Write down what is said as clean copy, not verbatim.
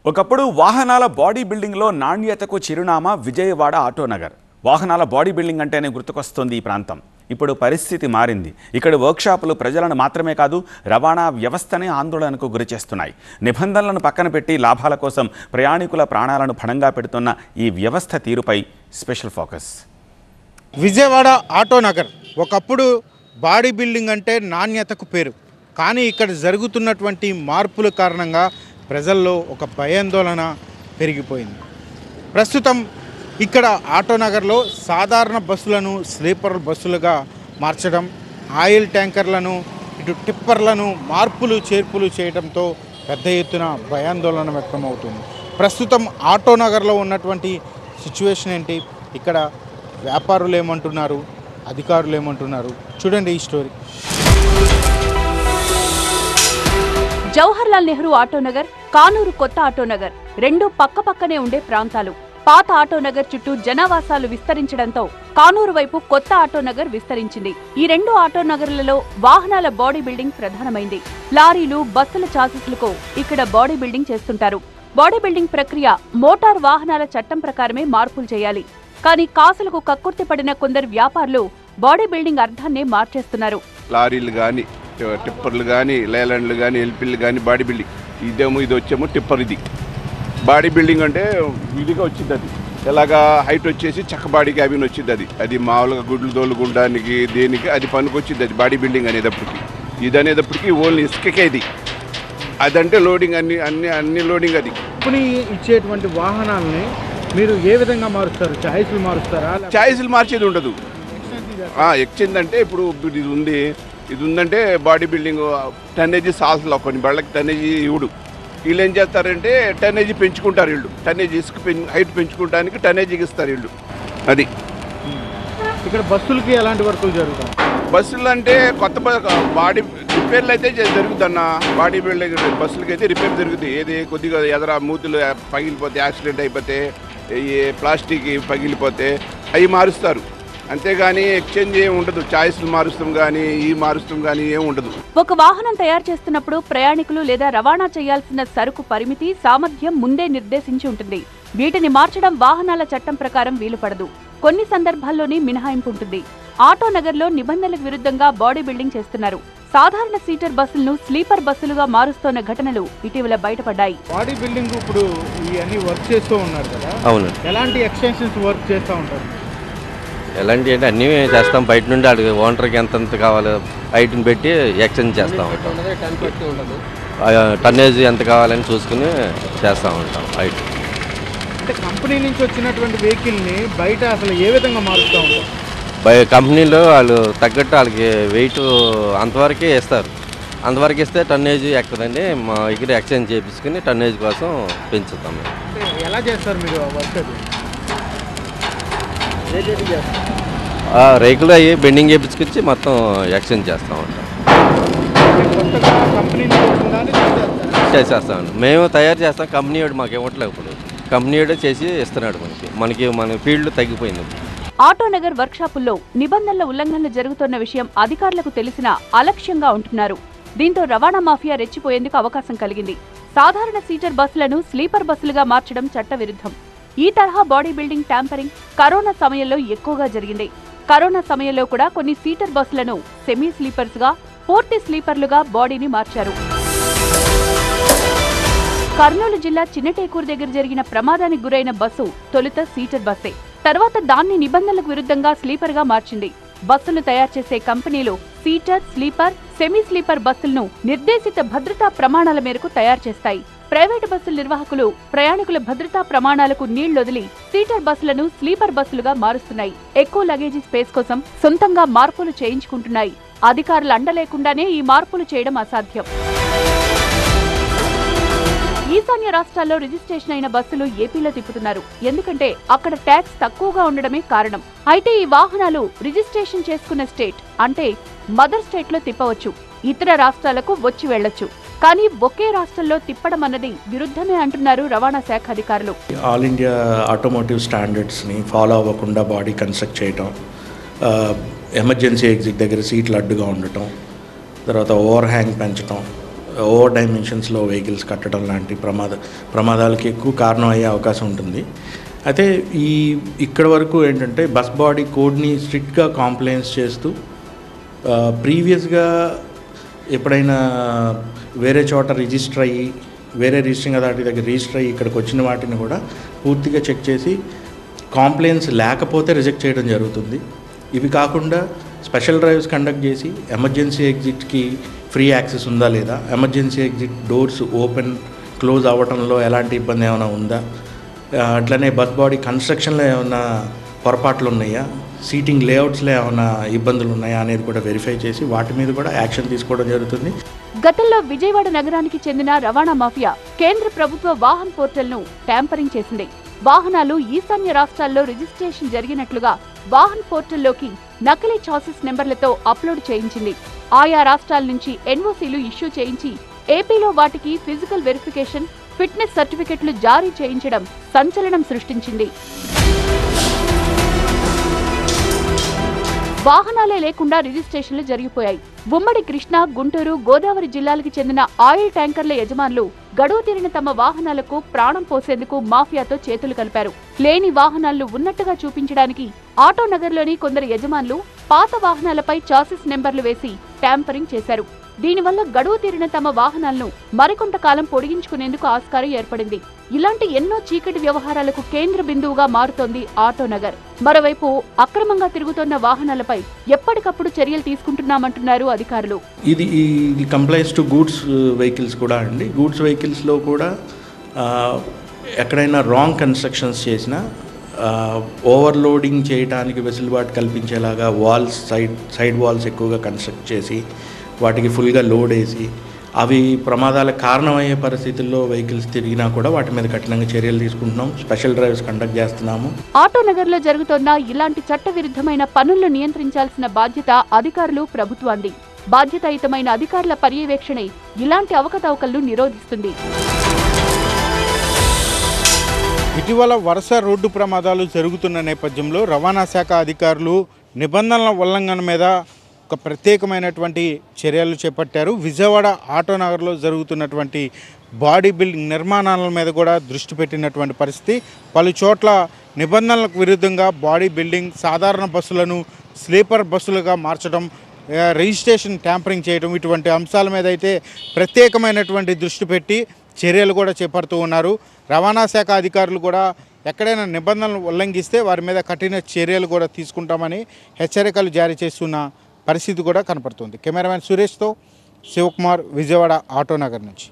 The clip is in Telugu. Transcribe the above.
ఒకప్పుడు వాహనాల బాడీ బిల్డింగ్లో నాణ్యతకు చిరునామా విజయవాడ ఆటోనగర్. వాహనాల బాడీ బిల్డింగ్ అంటేనే గుర్తుకొస్తుంది ఈ ప్రాంతం. ఇప్పుడు పరిస్థితి మారింది. ఇక్కడ వర్క్షాపులు ప్రజలను మాత్రమే కాదు, రవాణా వ్యవస్థనే ఆందోళనకు గురిచేస్తున్నాయి. నిబంధనలను పక్కన పెట్టి లాభాల కోసం ప్రయాణికుల ప్రాణాలను పణంగా పెడుతున్న ఈ వ్యవస్థ తీరుపై స్పెషల్ ఫోకస్. విజయవాడ ఆటోనగర్ ఒకప్పుడు బాడీ బిల్డింగ్ అంటే నాణ్యతకు పేరు. కానీ ఇక్కడ జరుగుతున్నటువంటి మార్పుల కారణంగా ప్రజల్లో ఒక భయాందోళన పెరిగిపోయింది. ప్రస్తుతం ఇక్కడ ఆటోనగర్లో సాధారణ బస్సులను స్లీపర్ బస్సులుగా మార్చడం, ఆయిల్ ట్యాంకర్లను ఇటు టిప్పర్లను మార్పులు చేర్పులు చేయడంతో పెద్ద ఎత్తున భయాందోళన వ్యక్తమవుతుంది. ప్రస్తుతం ఆటోనగర్లో ఉన్నటువంటి సిచ్యువేషన్ ఏంటి, ఇక్కడ వ్యాపారులు ఏమంటున్నారు, అధికారులు ఏమంటున్నారు, చూడండి ఈ స్టోరీ. జవహర్లాల్ నెహ్రూ ఆటోనగర్, కానూరు కొత్త ఆటోనగర్ రెండు పక్కపక్కనే ఉండే ప్రాంతాలు. పాత ఆటోనగర్ చుట్టూ జనావాసాలు విస్తరించడంతో కానూరు వైపు కొత్త ఆటోనగర్ విస్తరించింది. ఈ రెండు ఆటోనగర్లలో వాహనాల బాడీ బిల్డింగ్ ప్రధానమైంది. లారీలు, బస్సుల చాసిస్లకు ఇక్కడ బాడీ బిల్డింగ్ చేస్తుంటారు. బాడీ బిల్డింగ్ ప్రక్రియ మోటార్ వాహనాల చట్టం ప్రకారమే మార్పులు చేయాలి. కానీ కాసులకు కక్కుర్తి పడిన కొందరు వ్యాపారులు బాడీ బిల్డింగ్ అర్థాన్నే మార్చేస్తున్నారు. లారీలు కానీ, టిప్పర్లు కానీ, లేలాండ్లు కానీ, ఎల్పీలు కానీ బాడీ బిల్డింగ్. ఇది వచ్చేమో టిప్పర్. ఇది బాడీ బిల్డింగ్ అంటే ఇదిగా వచ్చింది. అది ఎలాగా హైట్ వచ్చేసి చక్క బాడీ క్యాబిన్ వచ్చింది. అది మామూలుగా గుడ్లు తోలుకుంటానికి దేనికి అది పనికి వచ్చింది. అది బాడీ బిల్డింగ్ అనేటప్పటికి. ఇది అనేటప్పటికి ఓన్లీ ఇసుకకే. ఇది అదంటే లోడింగ్ అన్ని లోడింగ్. అది కంపెనీ ఇచ్చేటువంటి వాహనాలని మీరు ఏ విధంగా మారుస్తారు? ఛాయిస్లు మారుస్తారా? ఛాయిస్లు మార్చేది ఉండదు. ఎక్స్చేంజ్ అంటే ఇప్పుడు ఇది ఉందంటే బాడీ బిల్డింగ్ టన్నేజీ సాల్స్లో కొన్ని బళ్ళకి టన్నేజీ ఇవ్వడు. వీళ్ళు ఏం చేస్తారంటే టన్నేజీ పెంచుకుంటారు. వీళ్ళు టన్నేజీ ఇసుక హైట్ పెంచుకోవడానికి టన్నేజీకి ఇస్తారు వీళ్ళు. అది ఇక్కడ బస్సులకి ఎలాంటి వర్కులు జరుగుతాయి? బస్సులు అంటే కొత్త బాడీ రిపేర్లు అయితే జరుగుతుందన్న. బాడీ బిల్డింగ్ బస్సులకి అయితే రిపేర్ జరుగుతుంది. ఏది కొద్దిగా ఎదర మూతులు పగిలిపోతే, యాక్సిడెంట్ అయిపోతే, ఈ ప్లాస్టిక్ పగిలిపోతే అవి మారుస్తారు. అంతేగాని ఎక్స్చేంజ్ ఏమి ఉండదు. ఛాయిస్లు మారుస్తాం కానీ మారుస్తాం కానీ ఏమి ఉండదు. ఒక వాహనం తయారు చేస్తున్నప్పుడు ప్రయాణికులు లేదా రవాణా చేయాల్సిన సరుకు పరిమితి, సామర్థ్యం ముందే నిర్దేశించి ఉంటుంది. వీటిని మార్చడం వాహనాల చట్టం ప్రకారం వీలుపడదు. కొన్ని సందర్భాల్లోనే మినహాయింపు ఉంటుంది. ఆటోనగర్లో నిబంధనలకు విరుద్ధంగా బాడీ బిల్డింగ్ చేస్తున్నారు. సాధారణ సీటర్ బస్సులను స్లీపర్ బస్సులుగా మారుస్తున్న ఘటనలు ఇటీవల బయటపడ్డాయి. బాడీ బిల్డింగ్ ఇప్పుడు ఇవన్నీ వర్క్ చేస్తూ ఉన్నారు కదా. అవును. ఎలాంటి ఎక్స్టెన్షన్స్ వర్క్ చేస్తూ ఉంటారు? ఎలాంటి అంటే అన్నీ చేస్తాం. బయట నుండి అడిగి ఓనర్కి ఎంత కావాలో హైట్ని పెట్టి ఎక్స్చేంజ్ చేస్తూ ఉంటాం. టన్నేజ్ ఎంత కావాలని చూసుకుని చేస్తూ ఉంటాం హైట్. అంటే కంపెనీ నుంచి వచ్చినటువంటి వెహికల్ని బయట అసలు ఏ విధంగా మారుస్తూ ఉంటాం? కంపెనీలో వాళ్ళు తగ్గట్టు వాళ్ళకి వెయిట్ అంతవరకే ఇస్తారు. అంతవరకు ఇస్తే టన్నేజ్ ఎక్కుదండి. మా దగ్గర ఎక్స్చేంజ్ చేయించుకుని టన్నేజ్ కోసం పెంచుతాం. ఎలా చేస్తారు మీరు వర్క్? రేకులు అయ్యి బెండింగ్ చేయించుకొచ్చి మొత్తం ఎక్స్చేంజ్ చేస్తూ ఉంటాం. చేసేస్తామండి. మేము తయారు చేస్తాం. కంపెనీ వాడు మాకు ఇవ్వట్లేదు. ఇప్పుడు కంపెనీ వాడే చేసి ఇస్తున్నాడు. మన ఫీల్డ్ తగ్గిపోయింది. ఆటోనగర్ వర్క్షాపుల్లో నిబంధనల ఉల్లంఘనలు జరుగుతున్న విషయం అధికారులకు తెలిసినా అలక్ష్యంగా ఉంటున్నారు. దీంతో రవాణా మాఫియా రెచ్చిపోయేందుకు అవకాశం కలిగింది. సాధారణ సీటర్ బస్సులను స్లీపర్ బస్సులుగా మార్చడం చట్టవిరుద్ధం. ఈ తరహా బాడీ బిల్డింగ్ ట్యాంపరింగ్ కరోనా సమయంలో ఎక్కువగా జరిగింది. కరోనా సమయంలో కూడా కొన్ని సీటర్ బస్సులను సెమీ స్లీపర్స్ గా, పూర్తి స్లీపర్లుగా బాడీని మార్చారు. కర్నూలు జిల్లా చిన్నటేకూరు దగ్గర జరిగిన ప్రమాదానికి గురైన బస్సు తొలుత సీటర్ బస్సే. తర్వాత దాన్ని నిబంధనలకు విరుద్ధంగా స్లీపర్ గా మార్చింది. బస్సులు తయారు చేసే కంపెనీలు సీటర్, స్లీపర్, సెమీ స్లీపర్ బస్సులను నిర్దేశిత భద్రతా ప్రమాణాల మేరకు తయారు చేస్తాయి. ప్రైవేటు బస్సుల నిర్వాహకులు ప్రయాణికుల భద్రతా ప్రమాణాలకు నీళ్లొదిలి సీటర్ బస్సులను స్లీపర్ బస్సులుగా మారుస్తున్నాయి. ఎక్కువ లగేజీ స్పేస్ కోసం సొంతంగా మార్పులు చేయించుకుంటున్నాయి. అధికారులు అండలేకుండానే ఈ మార్పులు చేయడం అసాధ్యం. ఈశాన్య రాష్ట్రాల్లో రిజిస్ట్రేషన్ అయిన బస్సులు ఏపీలో తిప్పుతున్నారు. ఎందుకంటే అక్కడ ట్యాక్స్ తక్కువగా ఉండడమే కారణం. అయితే ఈ వాహనాలు రిజిస్ట్రేషన్ చేసుకున్న స్టేట్ అంటే మదర్ స్టేట్ లో తిప్పవచ్చు. ఇతర రాష్ట్రాలకు వచ్చి వెళ్లొచ్చు. కానీ ఒకే రాష్ట్రంలో తిప్పడం అన్నది విరుద్ధమే అంటున్నారు రవాణా శాఖ అధికారులు. ఆల్ ఇండియా ఆటోమోటివ్ స్టాండర్డ్స్ని ఫాలో అవ్వకుండా బాడీ కన్స్ట్రక్ట్ చేయటం, ఎమర్జెన్సీ ఎగ్జిట్ దగ్గర సీట్లు అడ్డుగా ఉండటం, తర్వాత ఓవర్ హ్యాంగ్ పెంచడం, ఓవర్ డైమెన్షన్స్లో వెహికల్స్ కట్టడం లాంటి ప్రమాదాలకి ఎక్కువ కారణం అయ్యే అవకాశం ఉంటుంది. అయితే ఇక్కడ వరకు ఏంటంటే బస్ బాడీ కోడ్ని స్ట్రిక్ట్గా కాంప్లైన్స్ చేస్తూ ప్రీవియస్గా ఎప్పుడైనా వేరే చోట రిజిస్టర్ అయ్యి వేరే రిజిస్టరింగ్ అథారిటీ దగ్గర రిజిస్టర్ అయ్యి ఇక్కడికి వచ్చిన వాటిని కూడా పూర్తిగా చెక్ చేసి కాంప్లైంట్స్ లేకపోతే రిజెక్ట్ చేయడం జరుగుతుంది. ఇవి కాకుండా స్పెషల్ డ్రైవ్స్ కండక్ట్ చేసి ఎమర్జెన్సీ ఎగ్జిట్కి ఫ్రీ యాక్సెస్ ఉందా లేదా, emergency exit doors open close అవ్వడంలో ఎలాంటి ఇబ్బంది ఏమైనా ఉందా, అట్లనే బస్ బాడీ కన్స్ట్రక్షన్లో ఏమైనా పొరపాట్లు ఉన్నాయా, సీటింగ్ లేఅవుట్స్లో ఏమైనా ఇబ్బందులు ఉన్నాయా అనేది కూడా వెరిఫై చేసి వాటి మీద కూడా యాక్షన్ తీసుకోవడం జరుగుతుంది. గతంలో విజయవాడ నగరానికి చెందిన రవాణా మాఫియా కేంద్ర ప్రభుత్వ వాహన్ పోర్టల్ను ట్యాంపరింగ్ చేసింది. వాహనాలు ఈశాన్య రాష్ట్రాల్లో రిజిస్ట్రేషన్ జరిగినట్లుగా వాహన్ పోర్టల్లోకి నకిలీ చాసిస్ నెంబర్లతో అప్లోడ్ చేయించింది. ఆయా రాష్ట్రాల నుంచి ఎన్ఓసీలు ఇష్యూ చేయించి ఏపీలో వాటికి ఫిజికల్ వెరిఫికేషన్, ఫిట్నెస్ సర్టిఫికెట్లు జారీ చేయించడం సంచలనం సృష్టించింది. వాహనాలే లేకుండా రిజిస్ట్రేషన్లు జరిగిపోయాయి. ఉమ్మడి కృష్ణా, గుంటూరు, గోదావరి జిల్లాలకు చెందిన ఆయిల్ ట్యాంకర్ల యజమానులు గడువు తీరిన తమ వాహనాలకు ప్రాణం పోసేందుకు మాఫియాతో చేతులు కలిపారు. లేని వాహనాలను ఉన్నట్టుగా చూపించడానికి ఆటోనగర్లోని కొందరు యజమానులు పాత వాహనాలపై చాసిస్ నెంబర్లు వేసి ట్యాంపరింగ్ చేశారు. దీనివల్ల గడువు తీరిన తమ వాహనాలను మరికొంతకాలం పొడిగించుకునేందుకు ఆస్కారం ఏర్పడింది. ఇలాంటి ఎన్నో చీకటి వ్యవహారాలకు కేంద్ర బిందువుగా మారుతోంది ఆటోనగర్. మరోవైపు అక్రమంగా తిరుగుతున్న వాహనాలపై ఎప్పటికప్పుడు చర్యలు తీసుకుంటున్నామంటున్నారు అధికారులు. ఇది కంప్లైన్స్ టు గూడ్స్ వెహికల్స్ కూడా అండి. గూడ్స్ వెహికల్స్లో కూడా ఎక్కడైనా రాంగ్ కన్స్ట్రక్షన్స్ చేసినా ఓవర్లోడింగ్ చేయడానికి వెసులుబాటు కల్పించేలాగా వాల్స్ సైడ్ వాల్స్ ఎక్కువగా కన్స్ట్రక్ట్ చేసి వాటికి ఫుల్గా లోడ్ వేసి అవి ప్రమాదాలకు కారణమయ్యే పరిస్థితుల్లో వెహికల్స్ తిరిగినా కూడా వాటి మీద కఠినంగా చర్యలు తీసుకుంటున్నాం. స్పెషల్ డ్రైవ్స్ కండక్ట్ చేస్తున్నాము. ఆటోనగర్లో జరుగుతోన్న ఇలాంటి చట్టవిరుద్ధమైన పనులను నియంత్రించాల్సిన బాధ్యత అధికారులు, ప్రభుత్వాన్ని. బాధ్యతాయుతమైన అధికారుల పర్యవేక్షణే ఇలాంటి అవకతవకలను నిరోధిస్తుంది. ఇటీవల వరుస రోడ్డు ప్రమాదాలు జరుగుతున్న నేపథ్యంలో రవాణా శాఖ అధికారులు నిబంధనల ఉల్లంఘన మీద ఒక ప్రత్యేకమైనటువంటి చర్యలు చేపట్టారు. విజయవాడ ఆటోనగర్లో జరుగుతున్నటువంటి బాడీ బిల్డింగ్ నిర్మాణాల మీద కూడా దృష్టి పెట్టినటువంటి పరిస్థితి. పలు చోట్ల నిబంధనలకు విరుద్ధంగా బాడీ బిల్డింగ్, సాధారణ బస్సులను స్లీపర్ బస్సులుగా మార్చడం, రిజిస్ట్రేషన్ ట్యాంపరింగ్ చేయడం, ఇటువంటి అంశాల మీద అయితే ప్రత్యేకమైనటువంటి దృష్టి పెట్టి చర్యలు కూడా చేపడుతూ ఉన్నారు. రవాణా శాఖ అధికారులు కూడా ఎక్కడైనా నిబంధనలు ఉల్లంఘిస్తే వారి మీద కఠిన చర్యలు కూడా తీసుకుంటామని హెచ్చరికలు జారీ చేస్తున్న పరిస్థితి కూడా కనపడుతుంది. కెమెరామెన్ సురేష్తో శివకుమార్, విజయవాడ ఆటోనగర్ నుంచి.